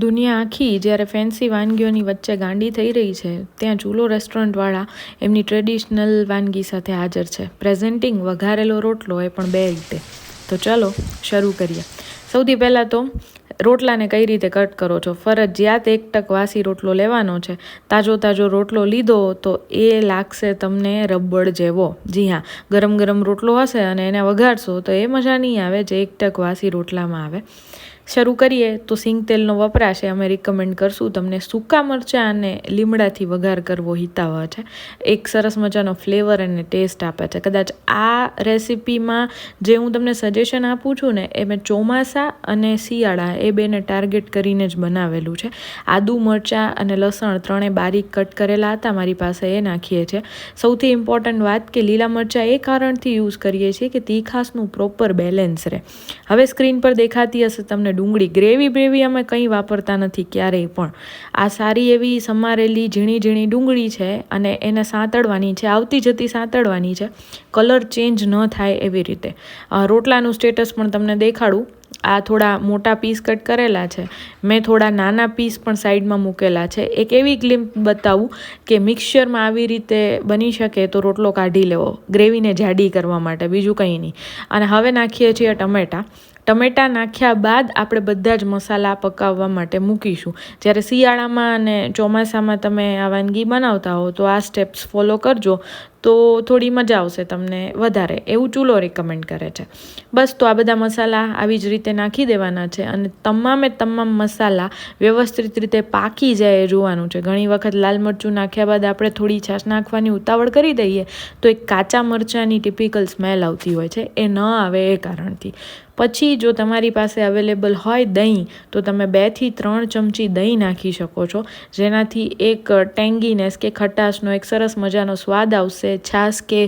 દુનિયા આખી જ્યારે ફેન્સી વાનગીઓની વચ્ચે ગાંડી થઈ રહી છે, ત્યાં ચૂલો રેસ્ટોરન્ટવાળા એમની ટ્રેડિશનલ વાનગી સાથે હાજર છે. પ્રેઝન્ટિંગ વઘારેલો રોટલો, એ પણ 2 રીતે. તો ચલો શરૂ કરીએ. સૌથી પહેલાં તો રોટલાને કઈ રીતે કટ કરો છો. ફરજિયાત 1 ટક વાસી રોટલો લેવાનો છે. તાજો રોટલો લીધો તો એ લાગશે તમને રબડ જેવો. જી હા, ગરમ રોટલો હશે અને એને વઘારશો તો એ મજા નહીં આવે જે 1 ટક વાસી રોટલામાં આવે. શરૂ કરીએ તો સિંગ તેલનો વપરાશ અમે રિકમેન્ડ કરશું તમને. સૂકા મરચાં અને લીમડાથી વઘાર કરવો હિતાવહ છે. એક સરસ મજાનો ફ્લેવર અને ટેસ્ટ આપે છે. કદાચ આ રેસિપીમાં જે હું તમને સજેશન આપું છું ને, એ મેં ચોમાસા અને શિયાળા એ બેને ટાર્ગેટ કરીને જ બનાવેલું છે. આદુ, મરચાં અને લસણ ત્રણે બારીક કટ કરેલા હતા મારી પાસે, એ નાખીએ છીએ. સૌથી ઇમ્પોર્ટન્ટ વાત કે લીલા મરચાં એ કારણથી યુઝ કરીએ છીએ કે તીખાસનું પ્રોપર બેલેન્સ રહે. હવે સ્ક્રીન પર દેખાતી હશે તમને ડુંગળી. ગ્રેવી અમે કંઈ વાપરતા નથી ક્યારેય પણ. આ સારી એવી સમારેલી ઝીણી ડુંગળી છે અને એને સાંતળવાની છે, આવતી જતી સાંતળવાની છે, કલર ચેન્જ ન થાય એવી રીતે. રોટલાનું સ્ટેટસ પણ તમને દેખાડું. આ થોડા મોટા પીસ કટ કરેલા છે. મેં થોડા નાના પીસ પણ સાઈડમાં મૂકેલા છે. એક એવી ક્લિપ બતાવું કે મિક્સચરમાં આવી રીતે બની શકે તો રોટલો કાઢી લેવો, ગ્રેવીને જાડી કરવા માટે, બીજું કંઈ નહીં. અને હવે નાખીએ છીએ ટમેટાં નાખ્યા બાદ આપણે બધા જ મસાલા પકાવવા માટે મૂકીશું. જ્યારે શિયાળામાં અને ચોમાસામાં તમે આ વાનગી બનાવતા હો તો આ સ્ટેપ્સ ફોલો કરજો તો થોડી મજા આવશે તમને વધારે, એવું ચૂલો રિકમેન્ડ કરે છે. બસ, તો આ બધા મસાલા આવી જ રીતે નાખી દેવાના છે અને તમામ મસાલા વ્યવસ્થિત રીતે પાકી જાય એ જોવાનું છે. ઘણી વખત લાલ મરચું નાખ્યા બાદ આપણે થોડી છાશ નાખવાની ઉતાવળ કરી દઈએ તો એક કાચા મરચાંની ટિપિકલ સ્મેલ આવતી હોય છે, એ ન આવે એ કારણથી. પછી જો તમારી પાસે અવેલેબલ હોય દહીં, તો તમે 2 થી 3 ચમચી દહીં નાખી શકો છો, જેનાથી એક ટેંગીનેસ કે ખટાશનો એક સરસ મજાનો સ્વાદ આવશે. છાશ કે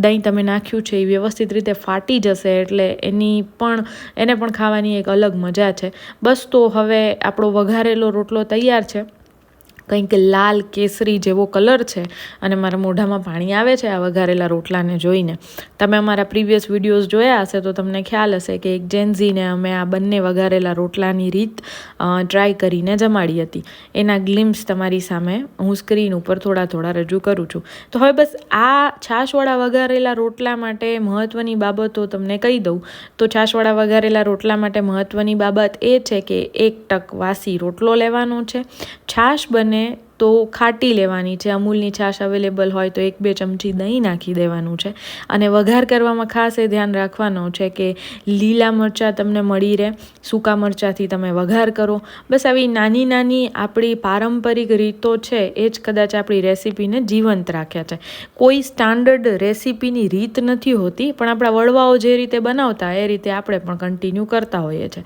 દહીં તમે નાખ્યું છે એ વ્યવસ્થિત રીતે ફાટી જશે એટલે એને પણ ખાવાની એક અલગ મજા છે. બસ, તો હવે આપણો વઘારેલો રોટલો તૈયાર છે. કંઈક લાલ કેસરી જેવો કલર છે અને મારા મોઢામાં પાણી આવે છે આ વઘારેલા રોટલાને જોઈને. તમે અમારા પ્રીવિયસ વિડીયોઝ જોયા હશે તો તમને ખ્યાલ હશે કે એક જેન્ઝીને અમે આ બંને વઘારેલા રોટલાની રીત ટ્રાય કરીને જમાડી હતી. એના ગ્લિમ્સ તમારી સામે હું સ્ક્રીન ઉપર થોડા રજૂ કરું છું. તો હવે બસ આ છાશવાળા વઘારેલા રોટલા માટે મહત્ત્વની બાબતો તમને કહી દઉં. તો છાશવાળા વઘારેલા રોટલા માટે મહત્ત્વની બાબત એ છે કે 1 ટક વાસી રોટલો લેવાનો છે. છાશ બને તો ખાટી લેવાની છે. અમૂલની છાશ અવેલેબલ હોય તો 1-2 ચમચી દહીં નાખી દેવાનું છે. અને વઘાર કરવામાં ખાસ એ ધ્યાન રાખવાનું છે કે લીલા મરચાં તમને મળી રહે, સૂકા મરચાંથી તમે વઘાર કરો. બસ આવી નાની આપણી પારંપરિક રીતો છે એ જ કદાચ આપણી રેસિપીને જીવંત રાખ્યા છે. કોઈ સ્ટાન્ડર્ડ રેસિપીની રીત નથી હોતી, પણ આપણા વડવાઓ જે રીતે બનાવતા એ રીતે આપણે પણ કન્ટિન્યુ કરતા હોઈએ છીએ.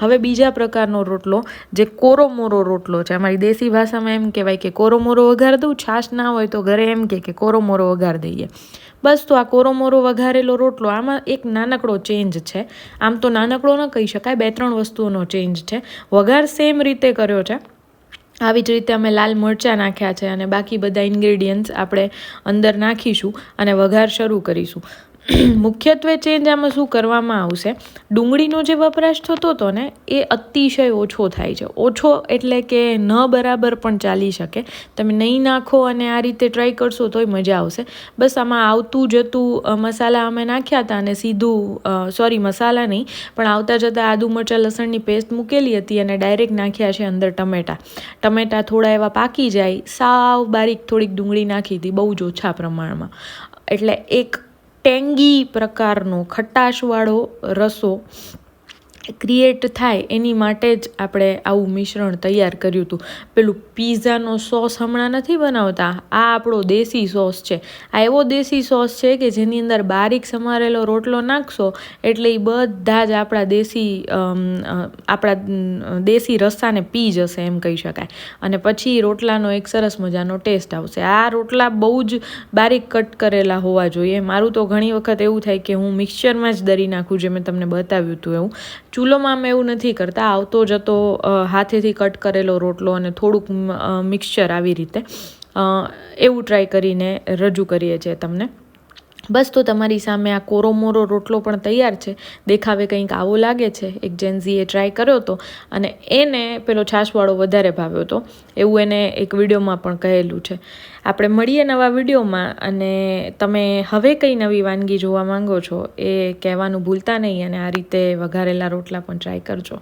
હવે બીજા પ્રકારનો રોટલો, જે કોરોમોરો રોટલો છે. અમારી દેશી ભાષામાં એમ કહેવાય કે કોરોમોરો વઘાર દઉં. છાશ ના હોય તો ઘરે એમ કે કોરોમોરો વઘાર દઈએ. બસ, તો આ કોરોમોરો વઘારેલો રોટલો, આમાં એક નાનકડો ચેન્જ છે. આમ તો નાનકડો ન કહી શકાય, 2-3 વસ્તુઓનો ચેન્જ છે. વઘાર સેમ રીતે કર્યો છે. આવી જ રીતે અમે લાલ મરચાં નાખ્યા છે અને બાકી બધા ઇન્ગ્રેડિયન્ટ્સ આપણે અંદર નાખીશું અને વઘાર શરૂ કરીશું. મુખ્યત્વે ચેન્જ આમાં શું કરવામાં આવશે, ડુંગળીનો જે વપરાશ થતો હતો ને એ અતિશય ઓછો થાય છે. ઓછો એટલે કે ન બરાબર પણ ચાલી શકે. તમે નહીં નાખો અને આ રીતે ટ્રાય કરશો તોય મજા આવશે. બસ, આમાં આવતું જતું મસાલા અમે નાખ્યા હતા અને મસાલા નહીં પણ આવતા જતાં આદુ, મરચાં, લસણની પેસ્ટ મૂકેલી હતી અને ડાયરેક્ટ નાખ્યા છે અંદર ટમેટાં થોડા એવા પાકી જાય, સાવ બારીક થોડીક ડુંગળી નાખી હતી, બહુ જ ઓછા પ્રમાણમાં. એટલે એક ટેંગી પ્રકારનો ખટાશવાળો રસો ક્રિએટ થાય એની માટે જ આપણે આવું મિશ્રણ તૈયાર કર્યું હતું. પેલું પીઝાનો સોસ હમણાં નથી બનાવતા, આ આપણો દેશી સોસ છે. આ એવો દેશી સોસ છે કે જેની અંદર બારીક સમારેલો રોટલો નાખશો એટલે એ બધા જ આપણા દેશી રસાને પી જશે એમ કહી શકાય. અને પછી રોટલાનો એક સરસ મજાનો ટેસ્ટ આવશે. આ રોટલા બહુ જ બારીક કટ કરેલા હોવા જોઈએ. મારું તો ઘણી વખત એવું થાય કે હું મિક્સચરમાં જ દરી નાખું, જે મેં તમને બતાવ્યું હતું એવું. ચૂલોમાં અમે એવું નથી કરતા. આવતો જતો હાથેથી કટ કરેલો રોટલો અને થોડુંક મિક્સચર આવી રીતે એવું ટ્રાય કરીને રજૂ કરીએ છીએ તમને. બસ તો તમારી સામે આ કોરોમોરો રોટલો પણ તૈયાર છે. દેખાવે કંઈક આવો લાગે છે. એક જેન્ઝીએ ટ્રાય કર્યો હતો અને એને પેલો છાશવાળો વધારે ભાવ્યો હતો, એવું એને એક વિડીયોમાં પણ કહેલું છે. આપણે મળીએ નવા વિડીયોમાં, અને તમે હવે કઈ નવી વાનગી જોવા માંગો છો એ કહેવાનું ભૂલતા નહીં, અને આ રીતે વઘારેલા રોટલા પણ ટ્રાય કરજો.